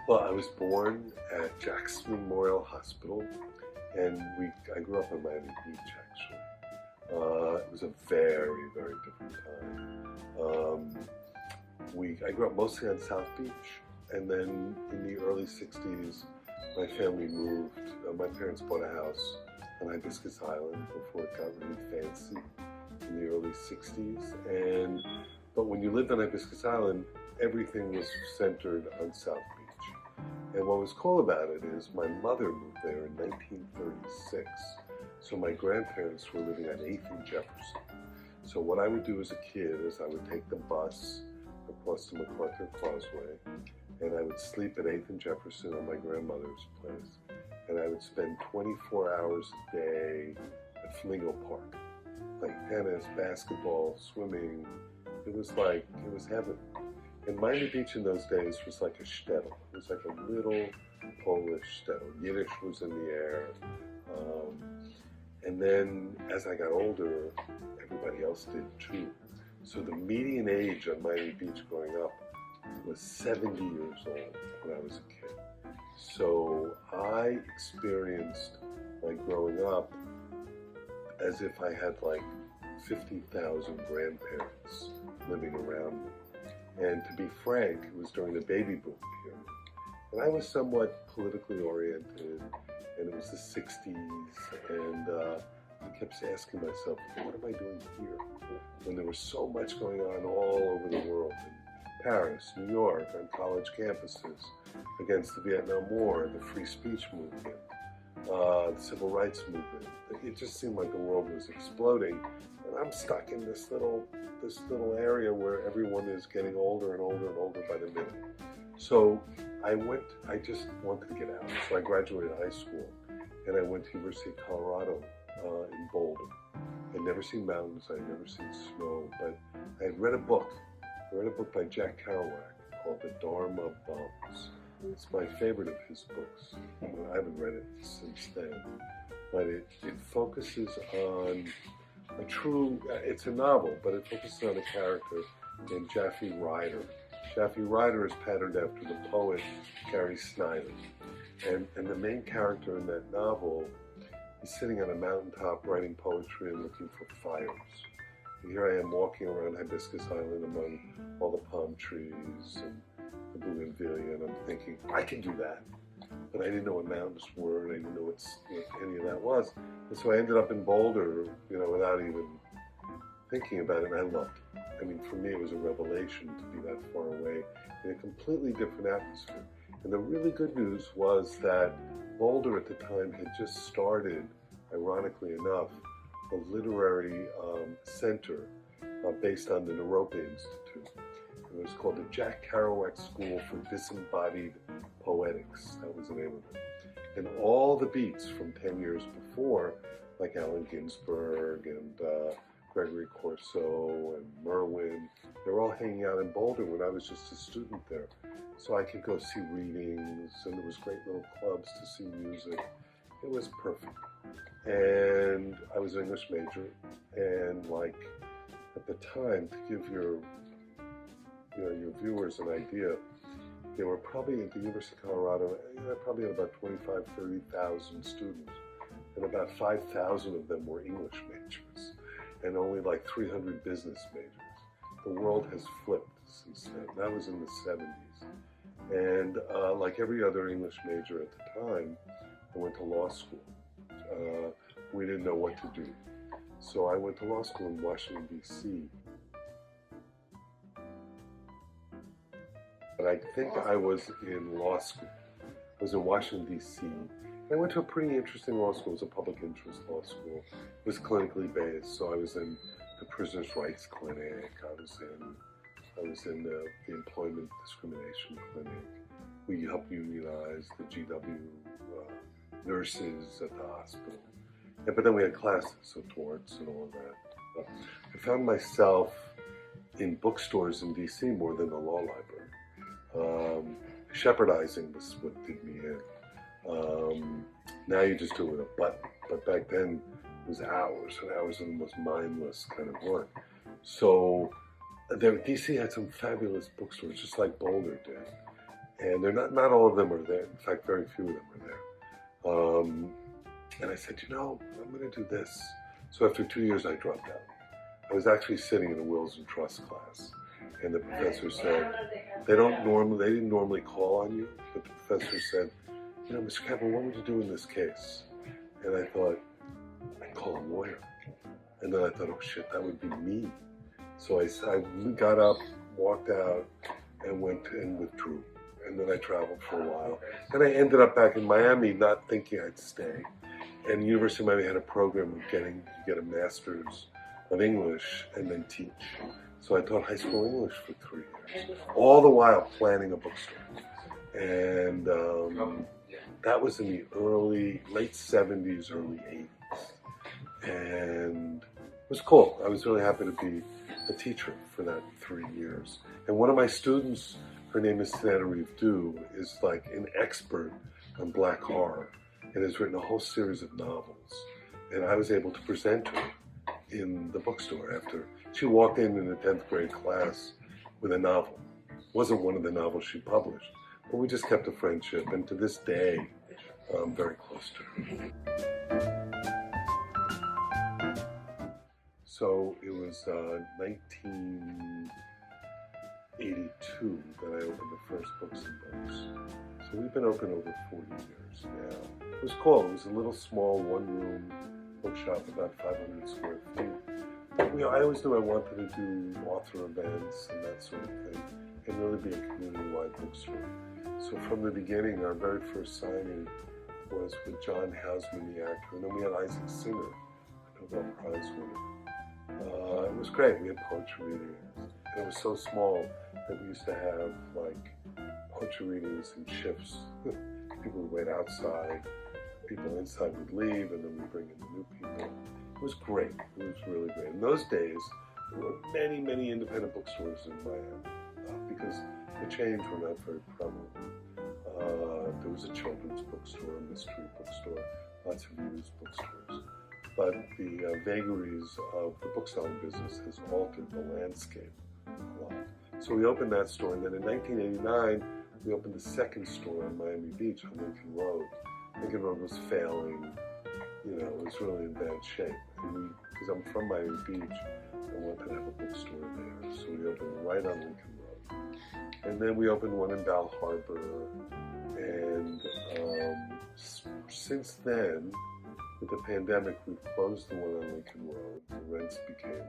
Well, I was born at Jackson Memorial Hospital, and I grew up in Miami Beach, actually. It was a very, very different time. I grew up mostly on South Beach, and then in the early 60s, my family moved. My parents bought a house on Hibiscus Island before it got really fancy in the early 60s. But when you lived on Hibiscus Island, everything was centered on South Beach. And what was cool about it is my mother moved there in 1936. So my grandparents were living on 8th and Jefferson. So what I would do as a kid is I would take the bus across the MacArthur Causeway, and I would sleep at 8th and Jefferson at my grandmother's place. And I would spend 24 hours a day at Flamingo Park, playing tennis, basketball, swimming. It was heaven. And Miami Beach in those days was like a shtetl. It was like a little Polish shtetl. Yiddish was in the air. And then as I got older, everybody else did too. So the median age on Miami Beach growing up was 70 years old when I was a kid. So I experienced growing up as if I had 50,000 grandparents living around me. And to be frank, it was during the baby boom period. And I was somewhat politically oriented, and it was the 60s, and I kept asking myself, what am I doing here? When there was so much going on all over the world, in Paris, New York, on college campuses, against the Vietnam War, the free speech movement, the civil rights movement. It just seemed like the world was exploding, and I'm stuck in this little area where everyone is getting older and older and older by the minute. So I just wanted to get out. So I graduated high school, and I went to University of Colorado in Boulder. I'd never seen mountains, I'd never seen snow, but I had read a book. I read a book by Jack Kerouac called The Dharma Bums. It's my favorite of his books. I haven't read it since then, but it focuses on it's a novel, but it focuses on a character named Jaffe Ryder. Jaffe Ryder is patterned after the poet Gary Snyder. And the main character in that novel is sitting on a mountaintop writing poetry and looking for fires. And here I am walking around Hibiscus Island among all the palm trees and the bougainvillea, and I'm thinking, I can do that. But I didn't know what mountains were, and I didn't know what any of that was. And so I ended up in Boulder, without even thinking about it, and I loved it. I mean, for me, it was a revelation to be that far away in a completely different atmosphere. And the really good news was that Boulder at the time had just started, ironically enough, a literary center based on the Naropa Institute. It was called the Jack Kerouac School for Disembodied Poetics. That was the name of it. And all the beats from 10 years before, like Allen Ginsberg and Gregory Corso and Merwin, they were all hanging out in Boulder when I was just a student there. So I could go see readings, and there was great little clubs to see music. It was perfect. And I was an English major, and at the time, to give your viewers an idea, they were probably at the University of Colorado, probably had about 25,000, 30,000 students, and about 5,000 of them were English majors, and only 300 business majors. The world has flipped since then. That was in the 70s. And like every other English major at the time, I went to law school. We didn't know what to do. So I went to law school in Washington, D.C. But I think I was in law school. I was in Washington, D.C. I went to a pretty interesting law school. It was a public interest law school. It was clinically based, so I was in the prisoners' rights clinic. I was in the employment discrimination clinic. We helped unionize the GW nurses at the hospital. But then we had classes, so torts and all of that. I found myself in bookstores in D.C. more than the law library. Shepherdizing was what did me in. Now you just do it with a button, but back then it was hours and hours of the most mindless kind of work. So DC had some fabulous bookstores, just like Boulder did. And they're not all of them are there. In fact, very few of them are there. And I said, I'm going to do this. So after 2 years, I dropped out. I was actually sitting in a wills and trust class, and the professor said, they didn't normally call on you, but the professor said, Mr. Kaplan, what would you do in this case? And I thought, I'd call a lawyer. And then I thought, oh shit, that would be me. So I got up, walked out, and went and withdrew. And then I traveled for a while. And I ended up back in Miami, not thinking I'd stay. And the University of Miami had a program of you get a master's of English and then teach. So I taught high school English for 3 years, all the while planning a bookstore. And that was in the late 70s, early 80s. And it was cool. I was really happy to be a teacher for that 3 years. And one of my students, her name is Tanetta Reeve-Dew, is like an expert on Black horror and has written a whole series of novels. And I was able to present her in the bookstore after she walked in a 10th grade class with a novel. It wasn't one of the novels she published, but we just kept a friendship, and to this day, I'm very close to her. So it was 1982 that I opened the first Books and Books. So we've been open over 40 years now. It was cool. It was a little small one-room bookshop, about 500 square feet. I always knew I wanted to do author events and that sort of thing, and really be a community-wide bookstore. So from the beginning, our very first signing was with John Houseman, the actor, and then we had Isaac Singer, a Nobel Prize winner. It was great. We had poetry readings, and it was so small that we used to have like poetry readings in shifts. People would wait outside, people inside would leave, and then we'd bring in the new people. It was great. It was really great. In those days, there were many, many independent bookstores in Miami because the chains were not very prevalent. There was a children's bookstore, a mystery bookstore, lots of used bookstores. But the vagaries of the bookselling business has altered the landscape a lot. So we opened that store, and then in 1989, we opened the second store on Miami Beach on Lincoln Road. Lincoln Road was failing. It was really in bad shape. And because I'm from Miami Beach, I wanted to have a bookstore there. So we opened right on Lincoln Road. And then we opened one in Bal Harbour. And since then, with the pandemic, we've closed the one on Lincoln Road. The rents became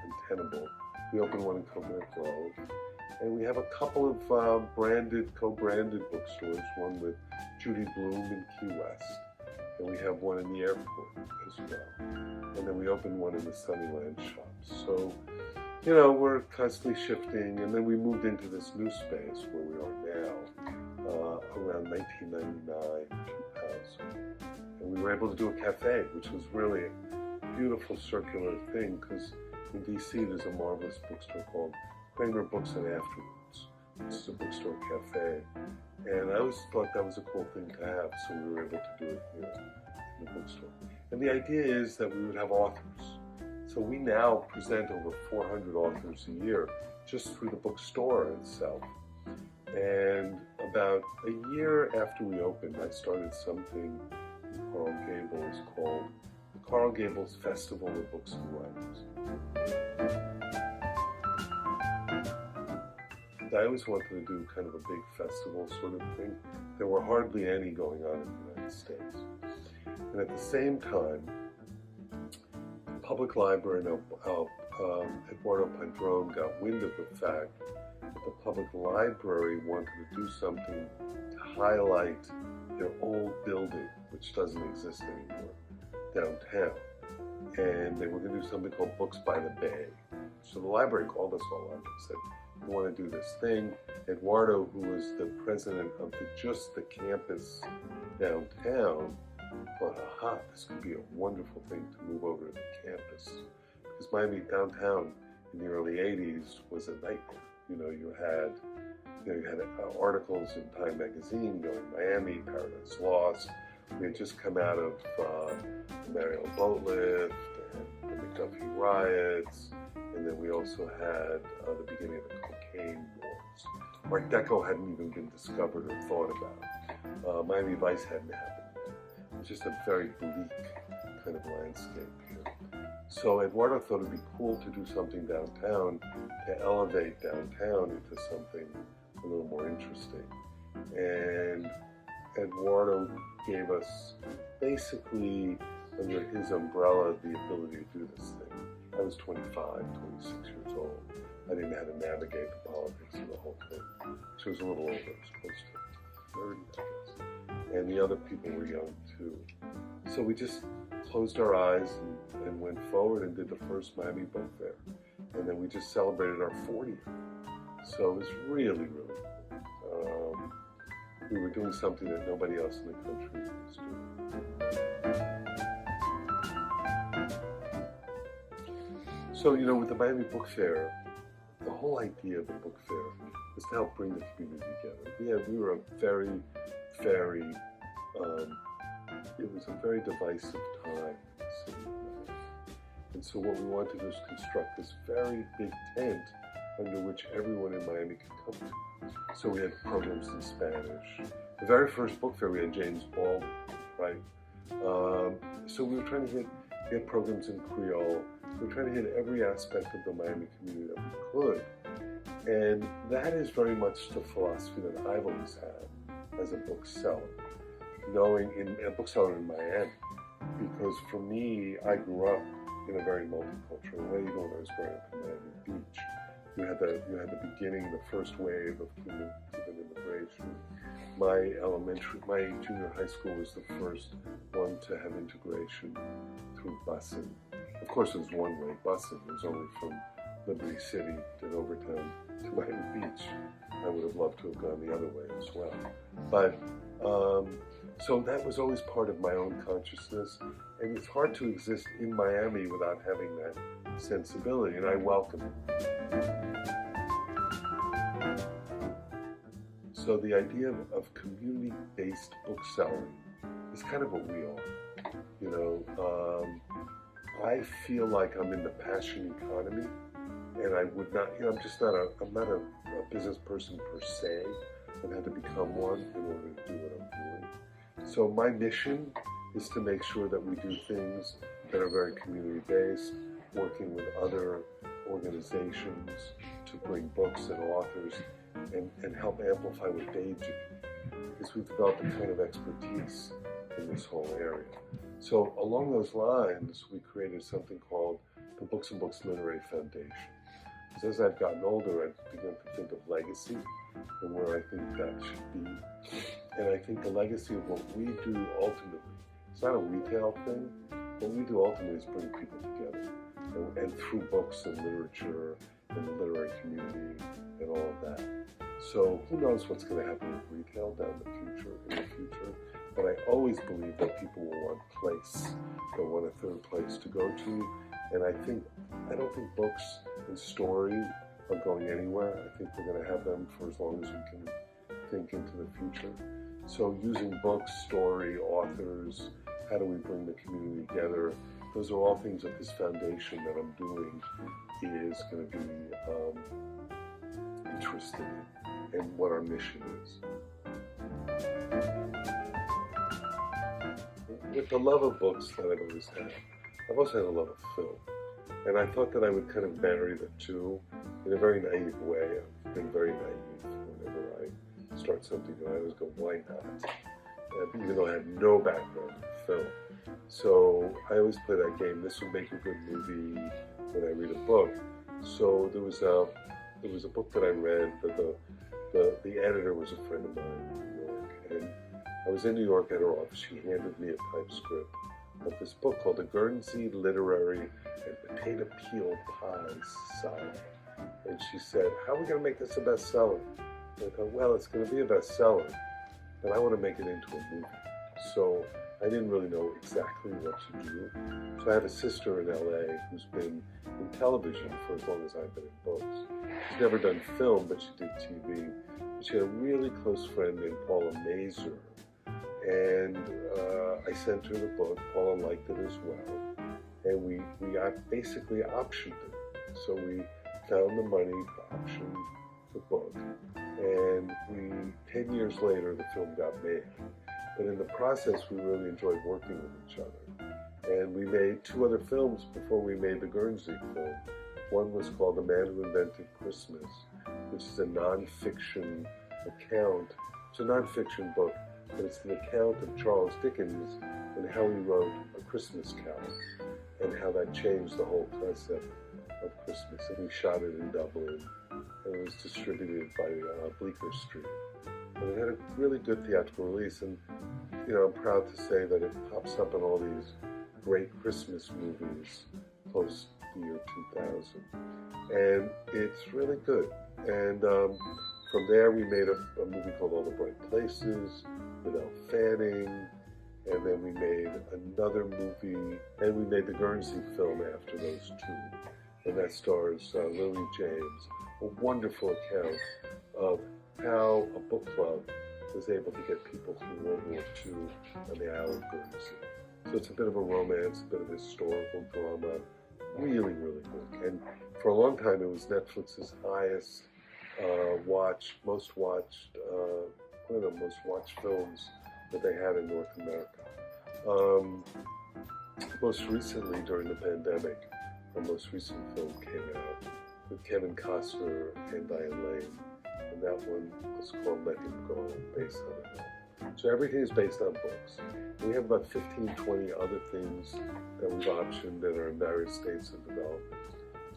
untenable. We opened one in Coconut Grove. And we have a couple of co-branded bookstores, one with Judy Blume in Key West. And we have one in the airport as well. And then we opened one in the Sunnyland shops. So, we're constantly shifting. And then we moved into this new space where we are now, around 1999, 2000. And we were able to do a cafe, which was really a beautiful circular thing, because in DC there's a marvelous bookstore called Kramer Books and Afterwards. It's a bookstore cafe. And I always thought that was a cool thing to have, so we were able to do it here in the bookstore. And the idea is that we would have authors. So we now present over 400 authors a year just through the bookstore itself. And about a year after we opened, I started something in Coral Gables called the Coral Gables Festival of Books and Writers. I always wanted to do kind of a big festival sort of thing. There were hardly any going on in the United States. And at the same time, the public library in Eduardo Padron got wind of the fact that the public library wanted to do something to highlight their old building, which doesn't exist anymore, downtown. And they were going to do something called Books by the Bay. So the library called us all up and said, we want to do this thing. Eduardo, who was the president of the campus downtown, thought, aha, this could be a wonderful thing to move over to the campus. Because Miami downtown in the early 80s was a nightmare. You had articles in Time magazine going Miami, Paradise Lost. We had just come out of the Mariel boat lift and the McDuffie riots. And then we also had the beginning of the cocaine wars. Art Deco hadn't even been discovered or thought about. Miami Vice hadn't happened yet. It was just a very bleak kind of landscape here. So Eduardo thought it'd be cool to do something downtown, to elevate downtown into something a little more interesting. And Eduardo gave us basically, under his umbrella, the ability to do this thing. I was 25, 26 years old. I didn't know how to navigate the politics of the whole thing. She was a little older, I was close to 30, I guess. And the other people were young too. So we just closed our eyes and went forward and did the first Miami Book Fair. And then we just celebrated our 40th. So it was really, really cool. We were doing something that nobody else in the country was doing. So, you know, with the Miami Book Fair, the whole idea of the book fair was to help bring the community together. We were a very, very, it was a very divisive time in the city of Miami. And so what we wanted to do is construct this very big tent under which everyone in Miami could come to. So we had programs in Spanish. The very first book fair we had James Boulder, right? So we were trying to get programs in Creole. We were trying to hit every aspect of the Miami community that we could. And that is very much the philosophy that I've always had as a bookseller, a bookseller in Miami. Because for me, I grew up in a very multicultural way, even when I was growing up in Miami Beach. You had the beginning, the first wave of Cuban immigration. My junior high school was the first one to have integration through busing. Of course, it was one-way busing. It was only from Liberty City and Overtown to Miami Beach. I would have loved to have gone the other way as well. But so that was always part of my own consciousness, and it's hard to exist in Miami without having that sensibility, and I welcome it. So the idea of community-based bookselling is kind of what we are. You know, I feel like I'm in the passion economy, and I would not, you know, I'm not a business person per se. I've had to become one in order to do what I'm doing. So my mission is to make sure that we do things that are very community-based, working with other organizations to bring books and authors and help amplify what they do. Because we've developed a kind of expertise in this whole area. So along those lines, we created something called the Books and Books Literary Foundation. Because as I've gotten older, I've begun to think of legacy and where I think that should be. And I think the legacy of what we do ultimately, it's not a retail thing. What we do ultimately is bring people together. And through books and literature and the literary community and all of that. So who knows what's going to happen with retail in the future. But I always believe that people will want place. They'll want a third place to go to. And I don't think books and story are going anywhere. I think we're going to have them for as long as we can think into the future. So using books, story, authors, how do we bring the community together? Those are all things that this foundation that I'm doing is going to be interested in and what our mission is. With the love of books that I've always had, I've also had a love of film. And I thought that I would kind of marry the two in a very naive way. I've been very naive whenever I start something, and I always go, why not? Even though I have no background in film. So I always play that game. This would make a good movie when I read a book. So there was a book that I read that the editor was a friend of mine in New York. And I was in New York at her office. She handed me a typescript of this book called The Guernsey Literary and Potato Peel Pie Society. And she said, how are we going to make this a bestseller? And I thought, well, it's going to be a bestseller, but I want to make it into a movie. So I didn't really know exactly what to do. So I have a sister in LA who's been in television for as long as I've been in books. She's never done film, but she did TV. She had a really close friend named Paula Mazur. And I sent her the book. Paula liked it as well. And we basically optioned it. So we found the money to option the book. And 10 years later, the film got made. But in the process, we really enjoyed working with each other. And we made 2 other films before we made the Guernsey film. One was called The Man Who Invented Christmas, which is a nonfiction account. It's a nonfiction book, but it's an account of Charles Dickens and how he wrote A Christmas Carol and how that changed the whole concept of Christmas. And we shot it in Dublin, and it was distributed by Bleecker Street. And it had a really good theatrical release, and I'm proud to say that it pops up in all these great Christmas movies post the year 2000. And it's really good. And from there we made a movie called All the Bright Places with Elle Fanning, and then we made another movie, and we made the Guernsey film after those 2. And that stars Lily James, a wonderful account of how a book club was able to get people through World War II on the Isle of Guernsey. So it's a bit of a romance, a bit of a historical drama, really, really good. And for a long time, it was Netflix's highest most watched films that they had in North America. Most recently, during the pandemic, our most recent film came out with Kevin Costner and Diane Lane, and that one was called Let Him Go, based on a novel. So everything is based on books. We have about 15, 20 other things that we've optioned that are in various states of development.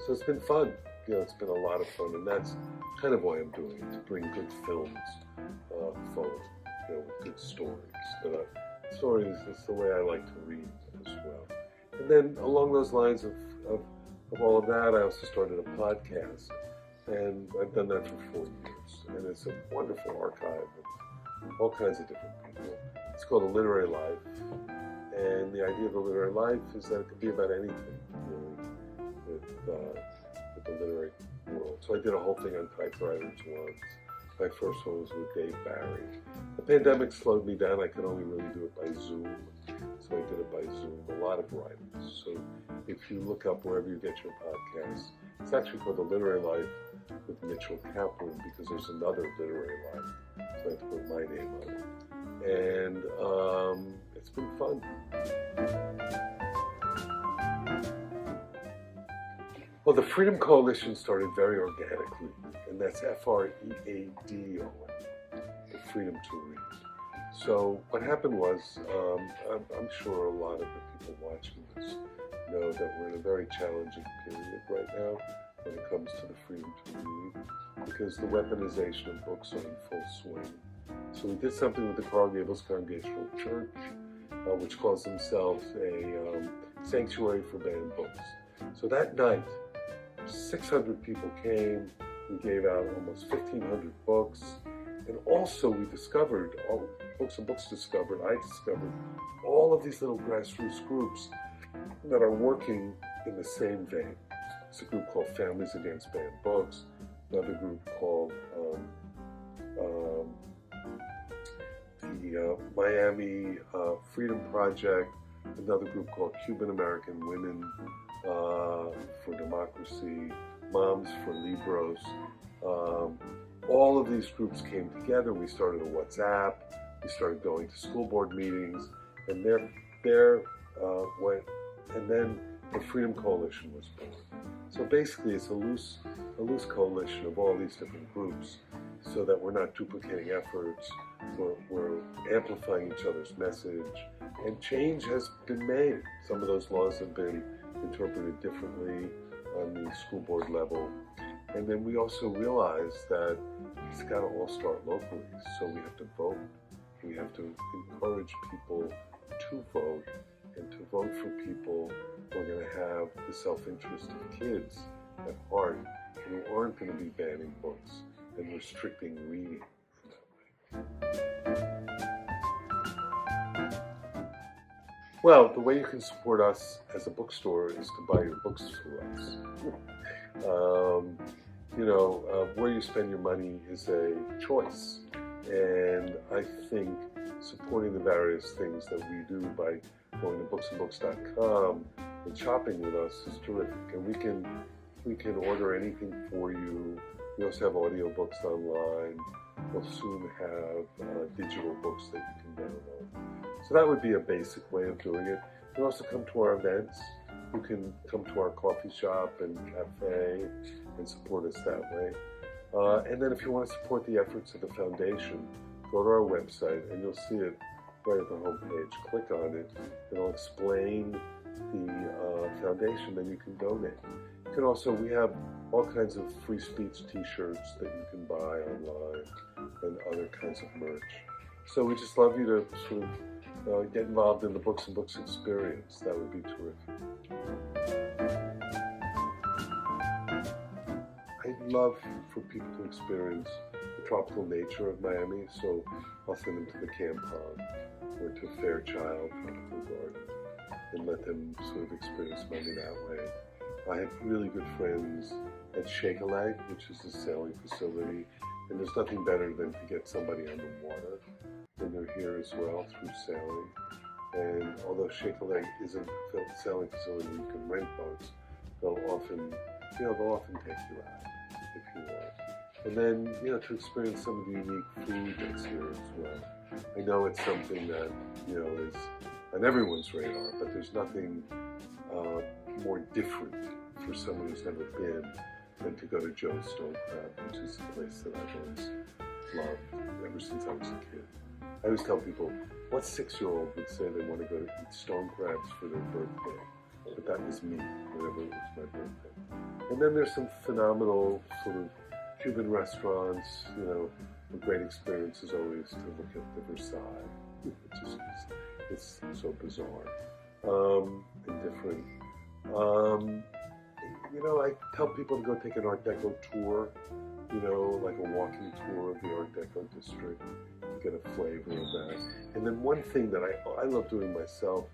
So it's been fun. It's been a lot of fun, and that's kind of why I'm doing it, to bring good films forward, with good stories. Stories is the way I like to read as well. And then along those lines of all of that, I also started a podcast, and I've done that for 4 years. And it's a wonderful archive of all kinds of different people. It's called A Literary Life, and the idea of A Literary Life is that it could be about anything, really, with the literary world. So I did a whole thing on typewriters once. My first one was with Dave Barry. The pandemic slowed me down. I could only really do it by Zoom, so I did it by Zoom. A lot of writers. So if you look up wherever you get your podcasts, it's actually called The Literary Life with Mitchell Kaplan, because there's another Literary Life, so I have to put my name on it. And it's been fun. Well, the Freedom Coalition started very organically, and that's FREADO, the freedom to read. So what happened was, I'm sure a lot of the people watching this know that we're in a very challenging period right now when it comes to the freedom to read, because the weaponization of books are in full swing. So we did something with the Coral Gables Congregational Church, which calls themselves a sanctuary for banned books. So that night, 600 people came. We gave out almost 1,500 books, and also we discovered, I discovered all of these little grassroots groups that are working in the same vein. It's a group called Families Against Banned Books, another group called the Miami Freedom Project, another group called Cuban American Women for Democracy, Moms for Libros. All of these groups came together. We started a WhatsApp. We started going to school board meetings, and and then the Freedom Coalition was born. So basically, it's a loose coalition of all these different groups, so that we're not duplicating efforts. We're amplifying each other's message, and change has been made. Some of those laws have been interpreted differently on the school board level. And then we also realized that it's got to all start locally. So we have to vote. We have to encourage people to vote, and to vote for people who are going to have the self-interest of kids at heart, and who aren't going to be banning books and restricting reading that way. Well, the way you can support us as a bookstore is to buy your books through us. Where you spend your money is a choice. And I think supporting the various things that we do by going to bookselling and shopping with us is terrific. And we can order anything for you We also have audiobooks online. We'll soon have digital books that you can download. So that would be a basic way of doing it. You can also come to our events. You can come to our coffee shop and cafe and support us that way. And then if you want to support the efforts of the foundation, go to our website and you'll see it right at the homepage. Click on it. It'll explain the foundation, then you can donate. You can also, we have all kinds of free speech t-shirts that you can buy online and other kinds of merch. So we just love you to sort of get involved in the Books and Books experience. That would be terrific. I'd love for people to experience the tropical nature of Miami, so I'll send them to the Campon or to Fairchild Tropical Garden and let them sort of experience Miami that way. I have really good friends at shtetl, which is a sailing facility, and there's nothing better than to get somebody on the water when they're here as well through sailing. And although shtetl isn't a sailing facility where you can rent boats, they'll often take you out if you want. And then, to experience some of the unique food that's here as well. I know it's something that, is on everyone's radar, but there's nothing more different for someone who's never been than to go to Joe's Stone Crab, which is a place that I've always loved ever since I was a kid. I always tell people, what 6-year-old would say they want to go to eat stone crabs for their birthday? But that was me, whenever it was my birthday. And then there's some phenomenal sort of Cuban restaurants, a great experience is always to look at the Versailles, which is it's so bizarre and different. I tell people to go take an Art Deco tour, like a walking tour of the Art Deco district, to get a flavor of that. And then one thing that I love doing myself,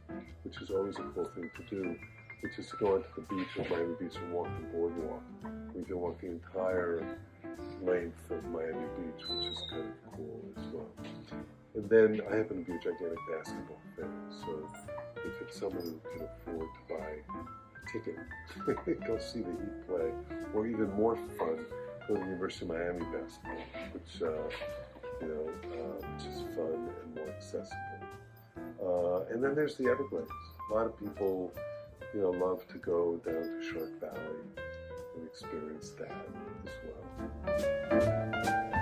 which is always a cool thing to do, which is to go onto the beach of Miami Beach and walk the boardwalk. We can walk the entire length of Miami Beach, which is kind of cool as well. And then I happen to be a gigantic basketball fan, so if it's someone who can afford to buy a ticket, go see the Heat play, or even more fun, go to the University of Miami basketball, which is fun and more accessible. And then there's the Everglades. A lot of people, love to go down to Shark Valley and experience that as well.